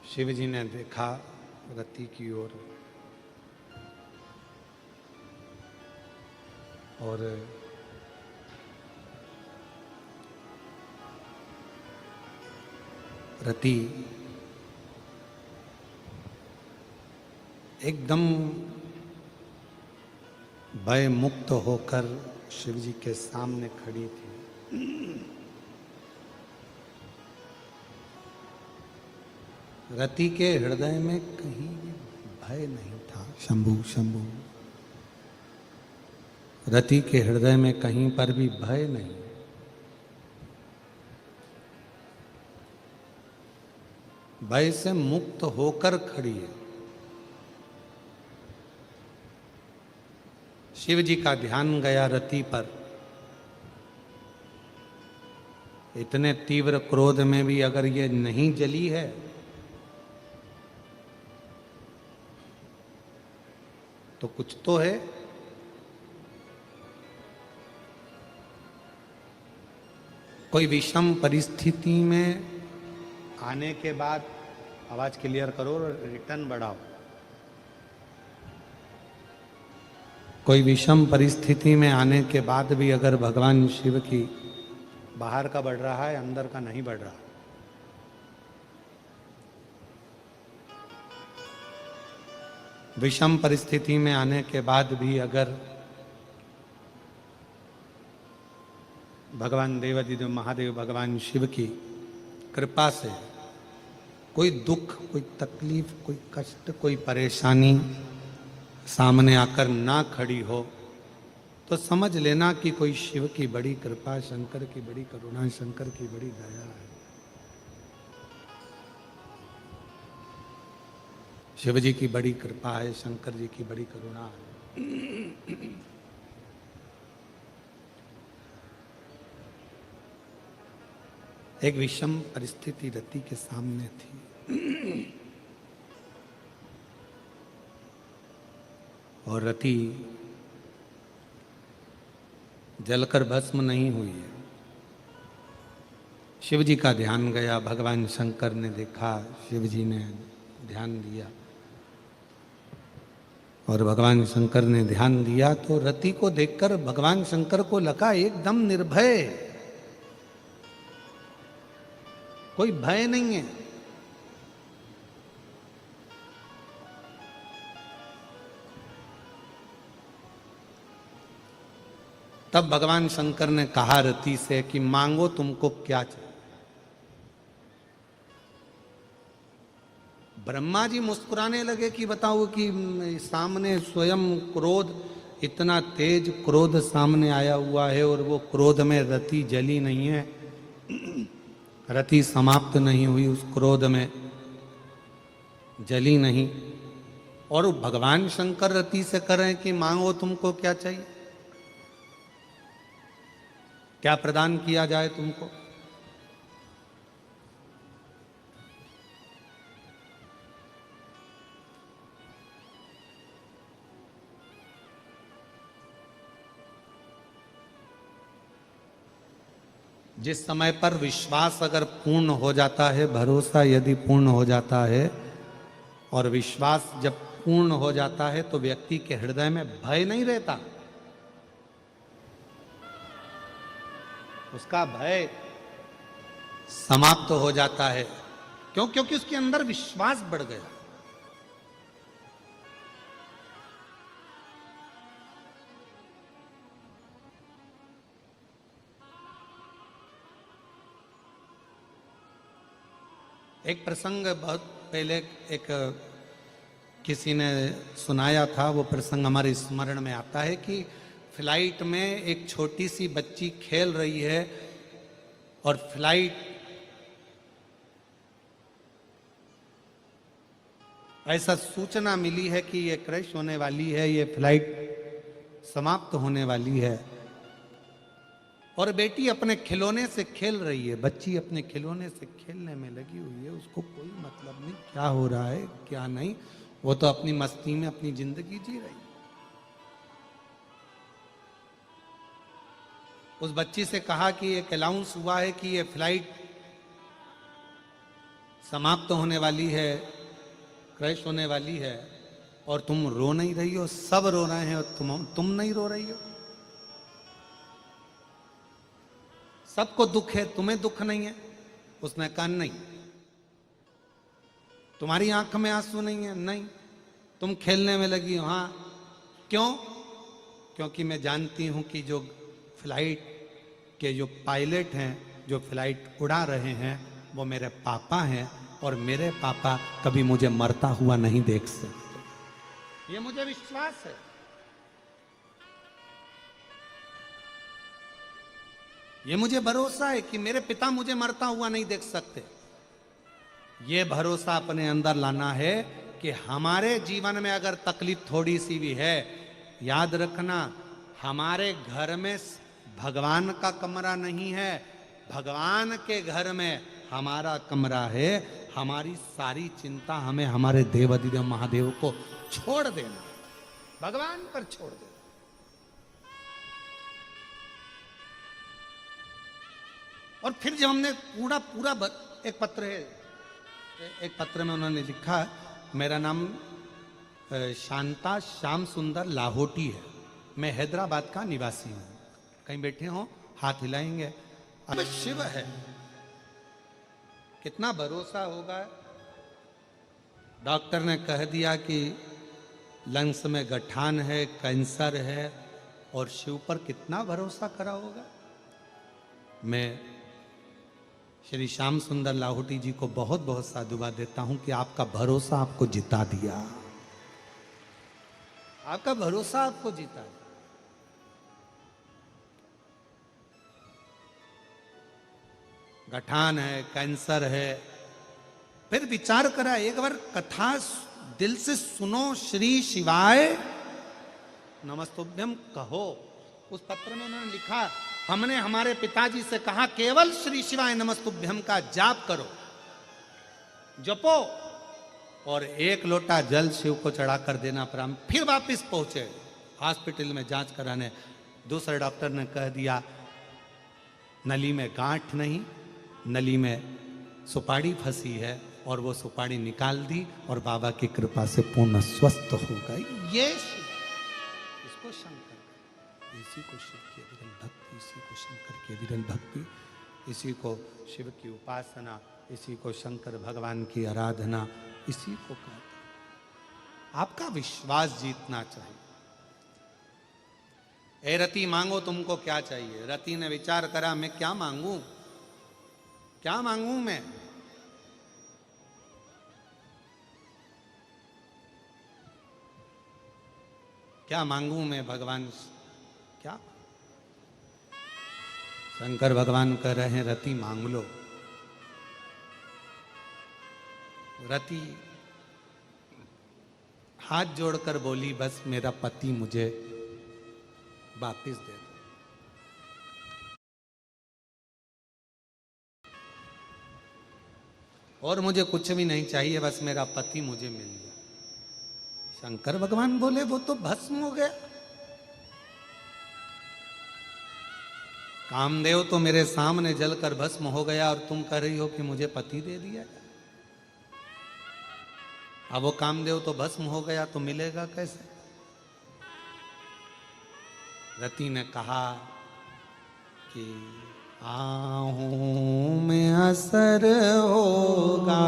शिव जी ने देखा रति की ओर और रति एकदम भय मुक्त होकर शिव जी के सामने खड़ी थी। रति के हृदय में कहीं भी भय नहीं था। शंभु शंभु, रति के हृदय में कहीं पर भी भय नहीं। भय से मुक्त होकर खड़ी है। शिव जी का ध्यान गया रति पर। इतने तीव्र क्रोध में भी अगर ये नहीं जली है तो कुछ तो है। कोई विषम परिस्थिति में आने के बाद, आवाज क्लियर करो और रिटर्न बढ़ाओ। कोई विषम परिस्थिति में आने के बाद भी अगर भगवान शिव की बाहर का बढ़ रहा है, अंदर का नहीं बढ़ रहा, विषम परिस्थिति में आने के बाद भी अगर भगवान देवाधिदेव महादेव भगवान शिव की कृपा से कोई दुख, कोई तकलीफ, कोई कष्ट, कोई परेशानी सामने आकर ना खड़ी हो तो समझ लेना कि कोई शिव की बड़ी कृपा, शंकर की बड़ी करुणा, शंकर की बड़ी दया है। शिव जी की बड़ी कृपा है, शंकर जी की बड़ी करुणा है। एक विषम परिस्थिति रति के सामने थी और रति जलकर भस्म नहीं हुई है। शिव जी का ध्यान गया, भगवान शंकर ने देखा, शिव जी ने ध्यान दिया और भगवान शंकर ने ध्यान दिया तो रति को देखकर भगवान शंकर को लगा एकदम निर्भय, कोई भय नहीं है। तब भगवान शंकर ने कहा रति से कि मांगो तुमको क्या चाहिए। ब्रह्मा जी मुस्कुराने लगे कि बताओ कि सामने स्वयं क्रोध, इतना तेज क्रोध सामने आया हुआ है और वो क्रोध में रति जली नहीं है, रति समाप्त नहीं हुई, उस क्रोध में जली नहीं। और भगवान शंकर रति से कर रहे हैं कि मांगो तुमको क्या चाहिए, क्या प्रदान किया जाए तुमको। जिस समय पर विश्वास अगर पूर्ण हो जाता है, भरोसा यदि पूर्ण हो जाता है और विश्वास जब पूर्ण हो जाता है तो व्यक्ति के हृदय में भय नहीं रहता। उसका भय समाप्त हो जाता है। क्यों? क्योंकि उसके अंदर विश्वास बढ़ गया। एक प्रसंग बहुत पहले एक किसी ने सुनाया था, वो प्रसंग हमारे स्मरण में आता है कि फ्लाइट में एक छोटी सी बच्ची खेल रही है और फ्लाइट ऐसा सूचना मिली है कि ये क्रैश होने वाली है, ये फ्लाइट समाप्त होने वाली है और बेटी अपने खिलौने से खेल रही है। बच्ची अपने खिलौने से खेलने में लगी हुई है, उसको कोई मतलब नहीं क्या हो रहा है क्या नहीं, वो तो अपनी मस्ती में अपनी जिंदगी जी रही। उस बच्ची से कहा कि एक अनाउंस हुआ है कि ये फ्लाइट समाप्त होने वाली है, क्रैश होने वाली है, और तुम रो नहीं रही हो। सब रो रहे हैं और तुम नहीं रो रही हो। सबको दुख है, तुम्हें दुख नहीं है। उसने कहा नहीं। तुम्हारी आंख में आंसू नहीं है? नहीं। तुम खेलने में लगी हो? हाँ। क्यों? क्योंकि मैं जानती हूं कि जो फ्लाइट के जो पायलट हैं, जो फ्लाइट उड़ा रहे हैं, वो मेरे पापा हैं, और मेरे पापा कभी मुझे मरता हुआ नहीं देख सकते। ये मुझे विश्वास है। ये मुझे भरोसा है कि मेरे पिता मुझे मरता हुआ नहीं देख सकते। ये भरोसा अपने अंदर लाना है कि हमारे जीवन में अगर तकलीफ थोड़ी सी भी है, याद रखना, हमारे घर में भगवान का कमरा नहीं है, भगवान के घर में हमारा कमरा है। हमारी सारी चिंता हमें हमारे देवाधिदेव महादेव को छोड़ देना, भगवान पर छोड़ देना। और फिर जब हमने पूरा एक पत्र है, एक पत्र में उन्होंने लिखा, मेरा नाम शांता श्याम सुंदर लाहोटी है, मैं हैदराबाद का निवासी हूं। कहीं बैठे हो, हाथ हिलाएंगे। अब शिव है, कितना भरोसा होगा। डॉक्टर ने कह दिया कि लंग्स में गठान है, कैंसर है, और शिव पर कितना भरोसा करा होगा। मैं श्री श्याम सुंदर लाहोटी जी को बहुत बहुत साधुवाद देता हूं कि आपका भरोसा आपको जिता दिया। आपका भरोसा आपको जीता। गठान है, कैंसर है, फिर विचार करा, एक बार कथा दिल से सुनो, श्री शिवाय नमस्तुभ्यम कहो। उस पत्र में उन्होंने लिखा, हमने हमारे पिताजी से कहा केवल श्री शिवाय नमस्तुभ्यम का जाप करो, जपो, और एक लोटा जल शिव को चढ़ाकर देना प्रारंभ। फिर वापस पहुंचे हॉस्पिटल में जांच कराने। दूसरे डॉक्टर ने कह दिया नली में गांठ नहीं, नली में सुपारी फंसी है, और वो सुपारी निकाल दी, और बाबा की कृपा से पूर्ण स्वस्थ हो गई। ये इसको शंकर, इसी को शिव की विरल भक्ति, इसी को शंकर की विरल भक्ति, इसी को शिव की उपासना, इसी को शंकर भगवान की आराधना, इसी को कहते। आपका विश्वास जीतना चाहिए। ए रति मांगो, तुमको क्या चाहिए? रति ने विचार करा, मैं क्या मांगू, क्या मांगू मैं? क्या मांगू मैं भगवान? क्या? शंकर भगवान कह रहे हैं रति मांग लो। रति हाथ जोड़कर बोली, बस मेरा पति मुझे वापिस दे दो। और मुझे कुछ भी नहीं चाहिए, बस मेरा पति मुझे मिल जाए। शंकर भगवान बोले, वो तो भस्म हो गया। कामदेव तो मेरे सामने जलकर भस्म हो गया, और तुम कह रही हो कि मुझे पति दे दिया। अब वो कामदेव तो भस्म हो गया, तो मिलेगा कैसे? रति ने कहा कि आहूं में असर होगा,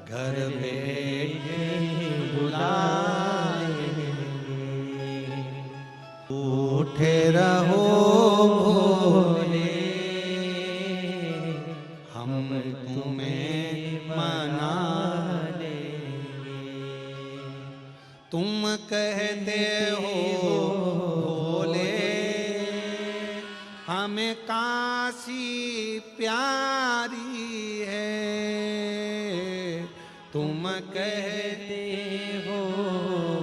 घर बैठे बुलाएंगे, उठे रहो भोले, हम तुम्हें मना लेंगे। तुम कहते हो हमें काशी प्यारी है, तुम कहते हो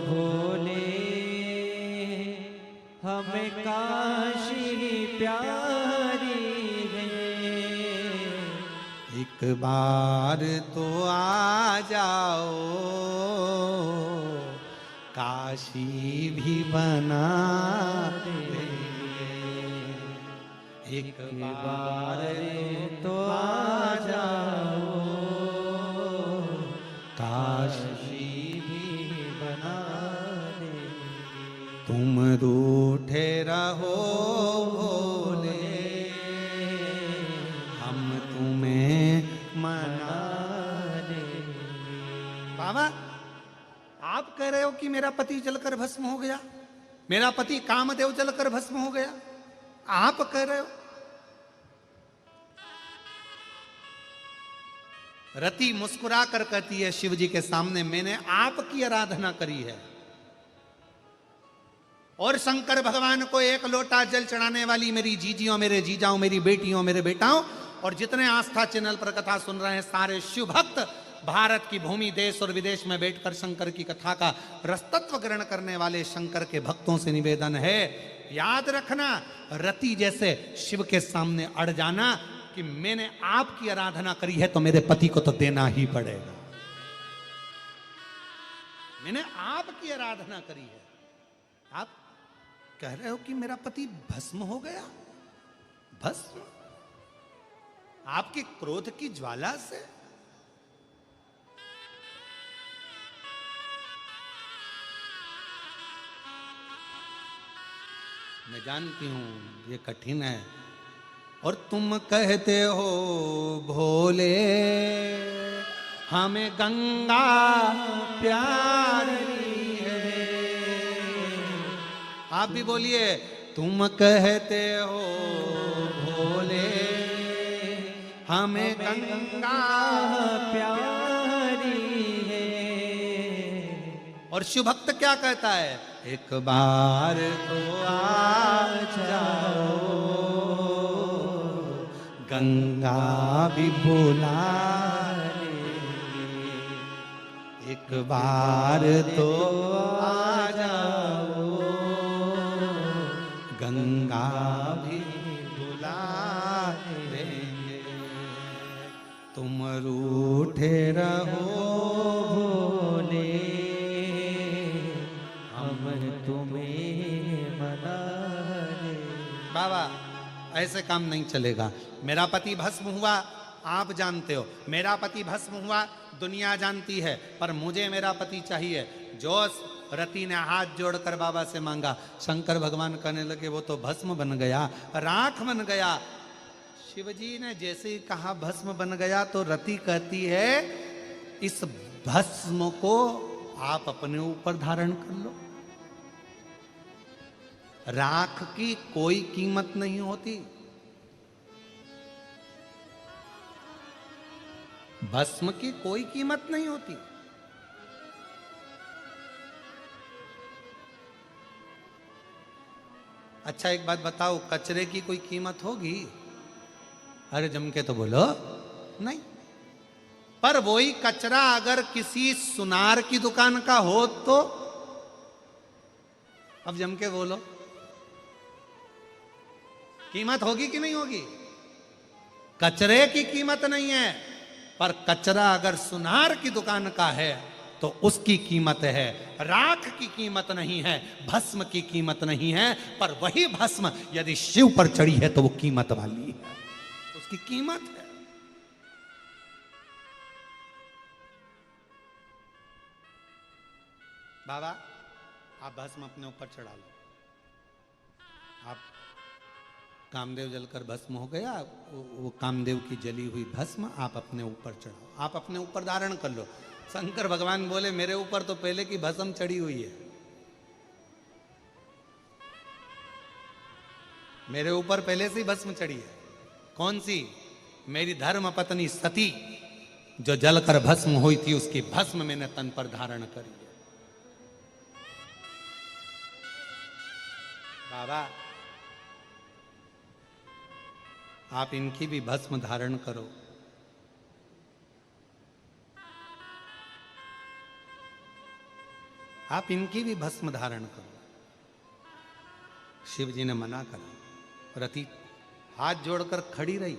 भोले हमें काशी प्यारी है। एक बार तो आ जाओ, काशी भी बना दे। एक बार तो आ बाबा आप कह रहे हो कि मेरा पति जलकर भस्म हो गया, मेरा पति कामदेव जलकर भस्म हो गया, आप कह रहे हो। रति मुस्कुरा कर कहती है शिव जी के सामने, मैंने आपकी आराधना करी है। और शंकर भगवान को एक लोटा जल चढ़ाने वाली मेरी जीजियों, मेरे जीजाओं, मेरी बेटियों, मेरे बेटाओं और जितने आस्था चैनल पर कथा सुन रहे हैं सारे शिव भक्त, भारत की भूमि, देश और विदेश में बैठकर शंकर की कथा का रसतत्व ग्रहण करने वाले शंकर के भक्तों से निवेदन है, याद रखना रति जैसे शिव के सामने अड़ जाना कि मैंने आपकी आराधना करी है तो मेरे पति को तो देना ही पड़ेगा। मैंने आपकी आराधना करी है, आप कह रहे हो कि मेरा पति भस्म हो गया। भस्म आपके क्रोध की ज्वाला से? मैं जानती हूं ये कठिन है, और तुम कहते हो भोले हमें गंगा प्यारी है। आप भी बोलिए, तुम कहते हो भोले हमें गंगा प्यारी है। और शिव भक्त क्या कहता है, एक बार तो आ जाओ गंगा भी बुलाने, एक बार तो आ जाओ गंगा भी बुला देंगे। तुम रूठे रहो भोले, हम तुम्हें मना ले। बाबा ऐसे काम नहीं चलेगा। मेरा पति भस्म हुआ, आप जानते हो, मेरा पति भस्म हुआ, दुनिया जानती है, पर मुझे मेरा पति चाहिए। जो रति ने हाथ जोड़कर बाबा से मांगा, शंकर भगवान कहने लगे वो तो भस्म बन गया, राख बन गया। शिवजी ने जैसे ही कहा भस्म बन गया तो रति कहती है इस भस्म को आप अपने ऊपर धारण कर लो। राख की कोई कीमत नहीं होती, भस्म की कोई कीमत नहीं होती। अच्छा एक बात बताओ, कचरे की कोई कीमत होगी? अरे जम के तो बोलो नहीं। पर वही कचरा अगर किसी सुनार की दुकान का हो तो? अब जम के बोलो, कीमत होगी कि नहीं होगी? कचरे की कीमत नहीं है, पर कचरा अगर सुनार की दुकान का है तो उसकी कीमत है। राख की कीमत नहीं है, भस्म की कीमत नहीं है, पर वही भस्म यदि शिव पर चढ़ी है तो वो कीमत वाली है, उसकी कीमत है। बाबा आप भस्म अपने ऊपर चढ़ा लो। आप कामदेव जलकर भस्म हो गया, वो कामदेव की जली हुई भस्म आप अपने ऊपर चढ़ाओ, आप अपने ऊपर धारण कर लो। शंकर भगवान बोले मेरे ऊपर तो पहले की भस्म चढ़ी हुई है, मेरे ऊपर पहले से ही भस्म चढ़ी है। कौन सी? मेरी धर्म पत्नी सती जो जलकर भस्म हुई थी, उसकी भस्म मैंने तन पर धारण करी है। बाबा आप इनकी भी भस्म धारण करो। आप इनकी भी भस्म धारण करो। शिव जी ने मना करा। रति हाथ जोड़कर खड़ी रही।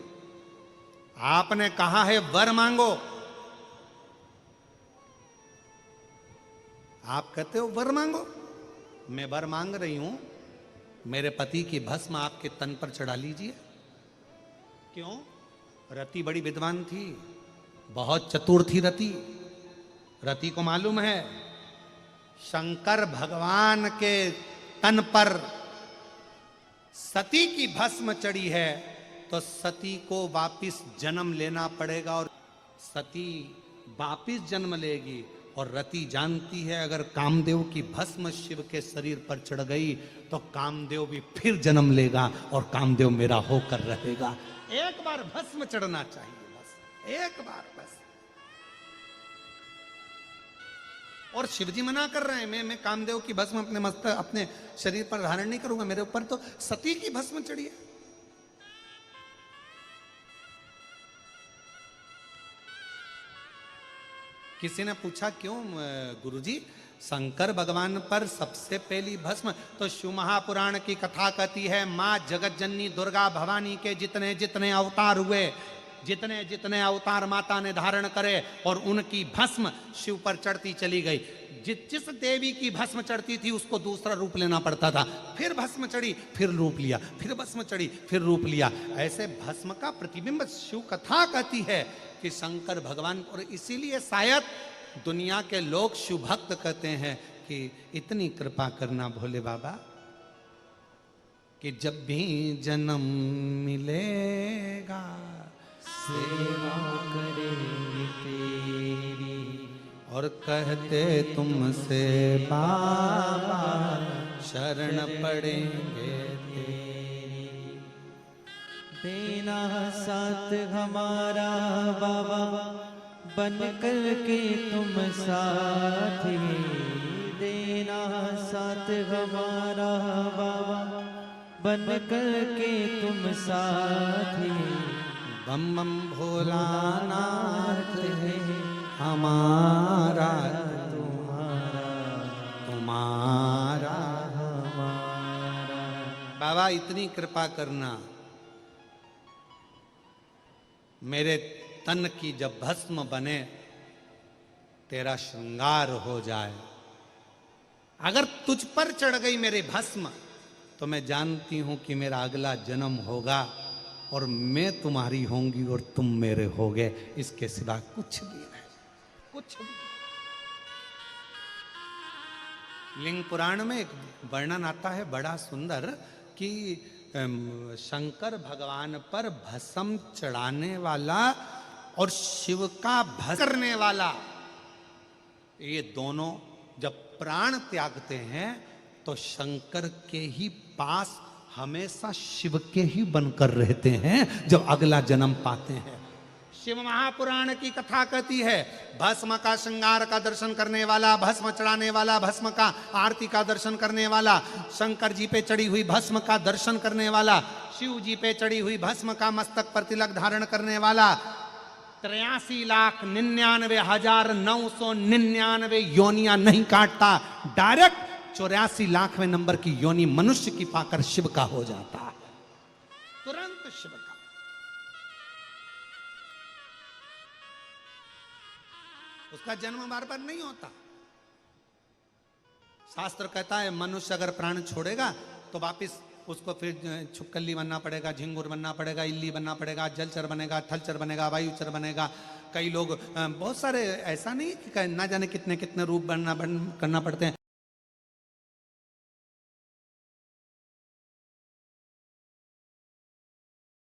आपने कहा है वर मांगो, आप कहते हो वर मांगो। मैं वर मांग रही हूं, मेरे पति की भस्म आपके तन पर चढ़ा लीजिए। क्यों? रति बड़ी विद्वान थी, बहुत चतुर थी रति। रति को मालूम है शंकर भगवान के तन पर सती की भस्म चढ़ी है तो सती को वापिस जन्म लेना पड़ेगा, और सती वापिस जन्म लेगी और रति जानती है अगर कामदेव की भस्म शिव के शरीर पर चढ़ गई तो कामदेव भी फिर जन्म लेगा और कामदेव मेरा होकर रहेगा। एक बार भस्म चढ़ना चाहिए, बस एक बार बस। और शिवजी मना कर रहे हैं, मैं कामदेव की भस्म अपने शरीर पर धारण नहीं करूंगा, मेरे ऊपर तो सती की भस्म चढ़ी है। किसी ने पूछा क्यों गुरुजी, शंकर भगवान पर सबसे पहली भस्म तो शिव महापुराण की कथा कहती है, मां जगत जननी दुर्गा भवानी के जितने जितने अवतार हुए, जितने जितने अवतार माता ने धारण करे और उनकी भस्म शिव पर चढ़ती चली गई। जिस देवी की भस्म चढ़ती थी उसको दूसरा रूप लेना पड़ता था, फिर भस्म चढ़ी फिर रूप लिया, फिर भस्म चढ़ी फिर रूप लिया। ऐसे भस्म का प्रतिबिंब शिव कथा कहती है कि शंकर भगवान, और इसीलिए शायद दुनिया के लोग शिव भक्त कहते हैं कि इतनी कृपा करना भोले बाबा कि जब भी जन्म मिलेगा सेवा करेंगे तेरी, और कहते तुमसे बाबा शरण पड़ेंगे तेरी। देना साथ हमारा बाबा बन कर के तुम साथी, देना साथ हमारा बाबा बन कर के तुम साथी। बम बम भोलानाथ है हमारा तुम्हारा, तुम्हारा हमारा। बाबा इतनी कृपा करना, मेरे तन की जब भस्म बने तेरा श्रृंगार हो जाए। अगर तुझ पर चढ़ गई मेरी भस्म तो मैं जानती हूं कि मेरा अगला जन्म होगा और मैं तुम्हारी होंगी और तुम मेरे होगे, इसके सिवा कुछ भी नहीं, कुछ भी। लिंग पुराण में एक वर्णन आता है बड़ा सुंदर कि शंकर भगवान पर भस्म चढ़ाने वाला और शिव का भस्म करने वाला, ये दोनों जब प्राण त्यागते हैं तो शंकर के ही पास हमेशा शिव के ही बनकर रहते हैं जब अगला जन्म पाते हैं। शिव महापुराण की कथा कहती है, भस्म का श्रृंगार का दर्शन करने वाला, भस्म चढ़ाने वाला, भस्म का आरती का दर्शन करने वाला, शंकर जी पे चढ़ी हुई भस्म का दर्शन करने वाला, शिव जी पे चढ़ी हुई भस्म का मस्तक पर तिलक धारण करने वाला 83,99,999 योनियां नहीं काटता, डायरेक्ट 84,00,000वें नंबर की योनि मनुष्य की पाकर शिव का हो जाता है, तुरंत शिव का। उसका जन्म बार बार नहीं होता। शास्त्र कहता है मनुष्य अगर प्राण छोड़ेगा तो वापिस उसको फिर छुपकली बनना पड़ेगा, झिंगुर बनना पड़ेगा, इल्ली बनना पड़ेगा, जलचर बनेगा, थलचर बनेगा, वायुचर बनेगा। कई लोग बहुत सारे, ऐसा नहीं कि ना जाने कितने कितने रूप करना पड़ते हैं।